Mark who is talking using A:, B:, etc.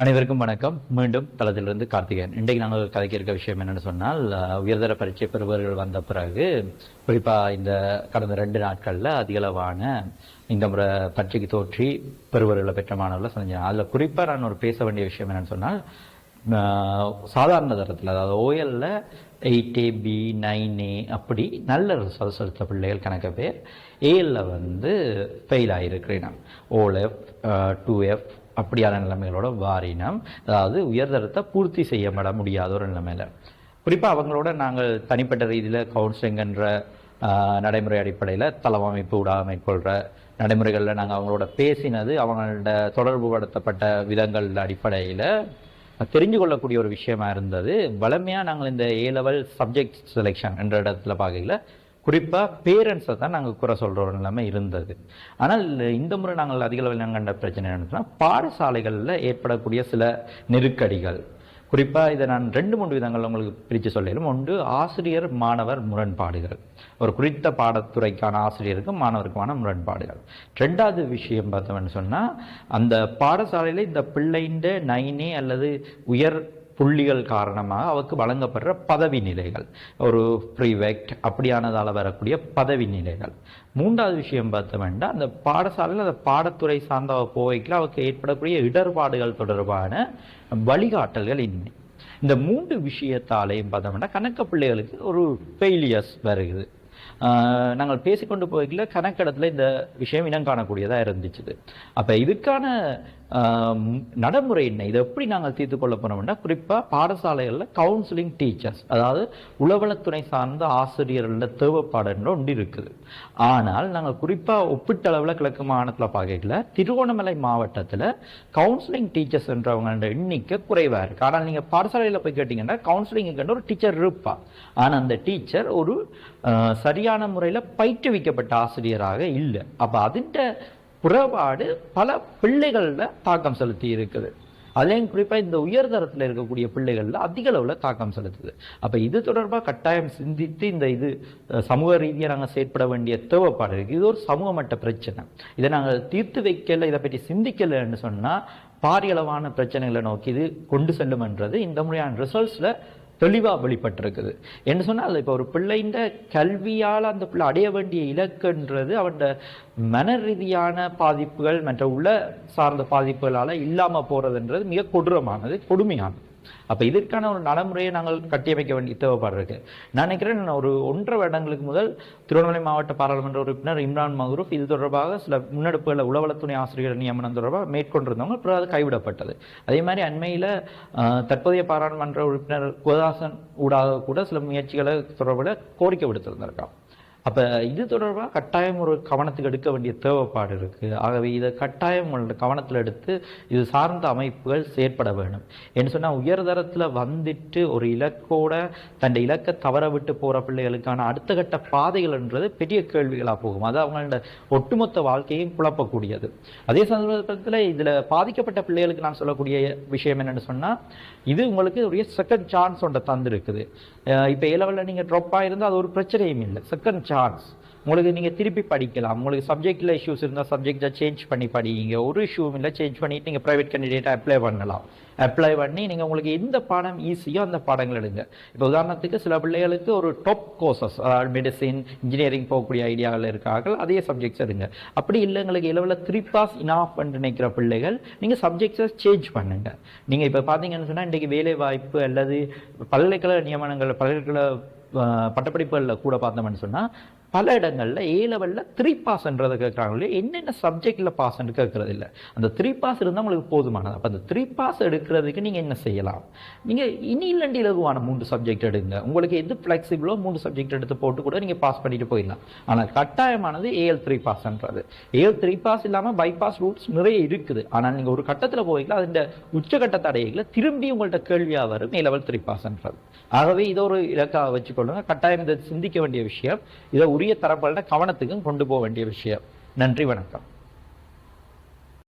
A: அனைவருக்கும் வணக்கம். மீண்டும் தளத்திலிருந்து கார்த்திகேயன். இன்றைக்கு நாங்கள் கதைக்க இருக்க விஷயம் என்னன்னு சொன்னால், உயர்தர பரீட்சை பெறுபவர்கள் வந்த பிறகு குறிப்பாக இந்த கடந்த 2 நாட்களில் அதிகளவான இந்த முறை பரீட்சைக்கு தோற்றி பெறுபவர்களை பெற்ற மாணவர்களை சந்திச்சாங்க. அதில் குறிப்பாக நான் ஒரு பேச வேண்டிய விஷயம் என்னன்னு சொன்னால், சாதாரண தரத்தில் அதாவது ஓஎல்ல 8A B 9A அப்படி நல்ல ரிசல்ட்ஸ் எடுத்த பிள்ளைகள் கணக்கு பேர் ஏஎல்ல ஃபெயில் ஆகிருக்கிறேன். ஓஎஃப் 2F அப்படியான நிலைமைகளோட வாரினம், அதாவது உயர்தரத்தை பூர்த்தி செய்யப்பட முடியாத ஒரு நிலைமையில குறிப்பாக அவங்களோட நாங்கள் தனிப்பட்ட ரீதியில் கவுன்சிலிங் நடைமுறை அடிப்படையில் தளவமைப்பு ஊடாக மேற்கொள்கிற நடைமுறைகளில் நாங்கள் அவங்களோட பேசினது, அவங்களோட தொடர்பு படுத்தப்பட்ட விதங்கள் அடிப்படையில் தெரிஞ்சு கொள்ளக்கூடிய ஒரு விஷயமா இருந்தது. வளமையாக நாங்கள் இந்த A-level சப்ஜெக்ட் செலெக்ஷன் என்ற இடத்துல பார்க்கல குறிப்பாக பேரண்ட்ஸை தான் நாங்கள் குறை சொல்கிற ஒரு நிலைமை இருந்தது. ஆனால் இந்த முறை நாங்கள் அதிக அளவில் நாங்கள் கண்ட பிரச்சனை என்னன்னா, பாடசாலைகளில் ஏற்படக்கூடிய சில நெருக்கடிகள். குறிப்பாக இதை நான் 2-3 விதங்கள் உங்களுக்கு பிரித்து சொல்லிடும். ஒன்று, ஆசிரியர் மாணவர் முரண்பாடுகள், ஒரு குறித்த பாடத்துறைக்கான ஆசிரியருக்கும் மாணவருக்குமான முரண்பாடுகள். 2வது விஷயம் பார்த்தோம்னு சொன்னால், அந்த பாடசாலையில் இந்த பிள்ளைண்ட 9A அல்லது உயர் புள்ளிகள் காரணமாக அவருக்கு வழங்கப்படுற பதவி நிலைகள், ஒரு ப்ரீவெக்ட் அப்படியானதால் வரக்கூடிய பதவி நிலைகள். 3வது விஷயம் பார்த்தோம்னா, அந்த பாடசாலையில் அந்த பாடத்துறை சார்ந்த போவைக்கில் அவருக்கு ஏற்படக்கூடிய இடர்பாடுகள் தொடர்பான வழிகாட்டல்கள் இன்மை. இந்த 3 விஷயத்தாலையும் பார்த்தோம்னா கணக்க பிள்ளைகளுக்கு ஒரு ஃபெயிலியர்ஸ் வருகிறது. நாங்கள் பேசிக்கொண்டு போய்க்கல கணக்கெடுத்தில் இந்த விஷயம் இனம் காணக்கூடியதாக இருந்துச்சு. அப்போ இதுக்கான நடைமுறை என்ன, இதை எப்படி நாங்கள் தீர்த்து கொள்ள போனோம்னா, குறிப்பாக பாடசாலைகளில் கவுன்சிலிங் டீச்சர்ஸ், அதாவது உளவளத்துறை சார்ந்த ஆசிரியர்களில் தேவைப்பாடுன்ற ஒன்று இருக்குது. ஆனால் நாங்கள் குறிப்பாக ஒப்பீட்டளவில் கிழக்கு மாகாணத்தில் பார்க்கல திருகோணமலை மாவட்டத்தில் கவுன்சிலிங் டீச்சர்ஸ் என்றவங்களோட எண்ணிக்கை குறைவாக இருக்குது. ஆனால் நீங்கள் பாடசாலையில் போய் கேட்டிங்கன்னா கவுன்சிலிங்குன்ற ஒரு டீச்சர் இருப்பா, ஆனால் அந்த டீச்சர் ஒரு சரியான முறையில் பயிற்றுவிக்கப்பட்ட ஆசிரியராக இல்லை. அப்போ அதிண்ட புறப்பாடு பல பிள்ளைகளில் தாக்கம் செலுத்தி இருக்குது. அதுலேயும் குறிப்பாக இந்த உயர்தரத்தில் இருக்கக்கூடிய பிள்ளைகளில் அதிக அளவில் தாக்கம் செலுத்துது. அப்போ இது தொடர்பாக கட்டாயம் சிந்தித்து இந்த சமூக ரீதியாக நாங்கள் செயற்பட வேண்டிய தேவைப்பாடு இருக்குது. இது ஒரு சமூக மட்ட பிரச்சனை. இதை நாங்கள் தீர்த்து வைக்கல, இதை பற்றி சிந்திக்கலைன்னு சொன்னால் பாரியளவான பிரச்சனைகளை நோக்கி இது கொண்டு செல்லும்ன்றது இந்த முறையான ரிசல்ட்ஸில் தெளிவாக வெளிப்பட்டிருக்குது. என்ன சொன்னால், இப்போ ஒரு பிள்ளைண்ட கல்வியால் அந்த பிள்ளை அடைய வேண்டிய இலக்குன்றது அவன் மன ரீதியான பாதிப்புகள் மற்ற உள்ள சார்ந்த பாதிப்புகளால் இல்லாமல் போகிறதுன்றது மிக கொடூரமானது, கொடுமையானது. அப்போ இதற்கான ஒரு நடைமுறையை நாங்கள் கட்டியமைக்க வேண்டிய தேவைப்பாடு இருக்கு. நான் நினைக்கிறேன், ஒரு 1.5 வருடங்களுக்கு முதல் திருவண்ணாமலை மாவட்ட பாராளுமன்ற உறுப்பினர் இம்ரான் மஹ்ரூப் இது தொடர்பாக சில முன்னெடுப்புகளை உளவளத்துறை ஆசிரியர் நியமனம் தொடர்பாக மேற்கொண்டிருந்தவங்க, அப்புறம் அது கைவிடப்பட்டது. அதே மாதிரி அண்மையில் தற்போதைய பாராளுமன்ற உறுப்பினர் கோதாசன் ஊடாக கூட சில முயற்சிகளை தொடர்பில் கோரிக்கை விடுத்திருந்திருக்கான். அப்போ இது தொடர்பாக கட்டாயம் ஒரு கவனத்துக்கு எடுக்க வேண்டிய தேவைப்பாடு இருக்குது. ஆகவே இதை கட்டாயம் உங்களோட கவனத்தில் எடுத்து இது சார்ந்த அமைப்புகள் செயற்பட வேணும். என்று சொன்னால், உயர்தரத்தில் வந்துட்டு ஒரு இலக்கோட தன் இலக்கை தவற விட்டு போகிற பிள்ளைகளுக்கான அடுத்த கட்ட பாதைகள்ன்றது பெரிய கேள்விகளாக போகும். அது அவங்களோட ஒட்டுமொத்த வாழ்க்கையும் குழப்பக்கூடியது. அதே சந்தர்ப்பத்தில் இதில் பாதிக்கப்பட்ட பிள்ளைகளுக்கு நான் சொல்லக்கூடிய விஷயம் என்னென்னு சொன்னால், இது உங்களுக்கு ஒரு செகண்ட் சான்ஸ் ஒன்றை தந்துருக்குது. இப்போ A-level நீங்கள் ட்ராப் ஆகிருந்தால் அது ஒரு பிரச்சனையும் இல்லை. செகண்ட் சான்ஸ் உங்களுக்கு நீங்கள் திருப்பி படிக்கலாம். உங்களுக்கு சப்ஜெக்டில் இஷ்யூஸ் இருந்தால் சப்ஜெக்டை சேஞ்ச் பண்ணி படிங்க. ஒரு இஷ்யூவும் இல்லை, சேஞ்ச் பண்ணிவிட்டு நீங்கள் ப்ரைவேட் கேண்டிடேட்டை அப்ளை பண்ணலாம். அப்ளை பண்ணி நீங்கள் உங்களுக்கு எந்த பாடம் ஈஸியோ அந்த பாடங்கள் எடுங்க. இப்போ உதாரணத்துக்கு சில பிள்ளைகளுக்கு ஒரு டாப் கோர்சஸ், அதாவது மெடிசின், இன்ஜினியரிங் போகக்கூடிய ஐடியாவில் இருக்கார்கள், அதே சப்ஜெக்ட்ஸ் எடுங்க. அப்படி இல்லை, எங்களுக்கு A-level 3 பாஸ் இனாஃப் பண்ணி நினைக்கிற பிள்ளைகள் நீங்கள் சப்ஜெக்ட்ஸை சேஞ்ச் பண்ணுங்க. நீங்கள் இப்போ பார்த்தீங்கன்னு சொன்னால், இன்றைக்கு வேலை வாய்ப்பு அல்லது பல்கலைக்கழக நியமனங்கள், பல்கலைக்கழக பட்டப்படிப்புகளில் கூட பார்த்தோம்னு சொன்னால் பல இடங்களில் A-level 3 பாஸ்ன்றதை கேட்குறாங்களே, என்னென்ன சப்ஜெக்டில் பாஸ்ன்னு கேட்குறது இல்லை. அந்த 3 பாஸ் இருந்தால் உங்களுக்கு போதுமானது. அப்போ அந்த 3 பாஸ் எடுக்கிறதுக்கு நீங்கள் என்ன செய்யலாம்? நீங்கள் இனிலண்டி இலகுவான 3 சப்ஜெக்ட் எடுங்க. உங்களுக்கு எது ஃப்ளெக்சிபிளோ 3 சப்ஜெக்ட் எடுத்து போட்டு கூட நீங்கள் பாஸ் பண்ணிட்டு போயிடலாம். ஆனால் கட்டாயமானது AL 3 பாஸ்ன்றது. AL 3 பாஸ் இல்லாமல் பைபாஸ் ரூட்ஸ் நிறைய இருக்குது. ஆனால் நீங்கள் ஒரு கட்டத்தில் போய்க்கலாம், அதில் உச்சகட்ட தடைகளை திரும்பி உங்கள்கிட்ட கேள்வியாக வரும் A-level 3 பாஸ்ன்றது. ஆகவே இதை ஒரு இலக்காக வச்சுக்கொள்ளுங்க. கட்டாயம் இதை சிந்திக்க வேண்டிய விஷயம். இதை உரிய தரப்பட கவனத்துக்கும் கொண்டு போக வேண்டிய விஷயம். நன்றி, வணக்கம்.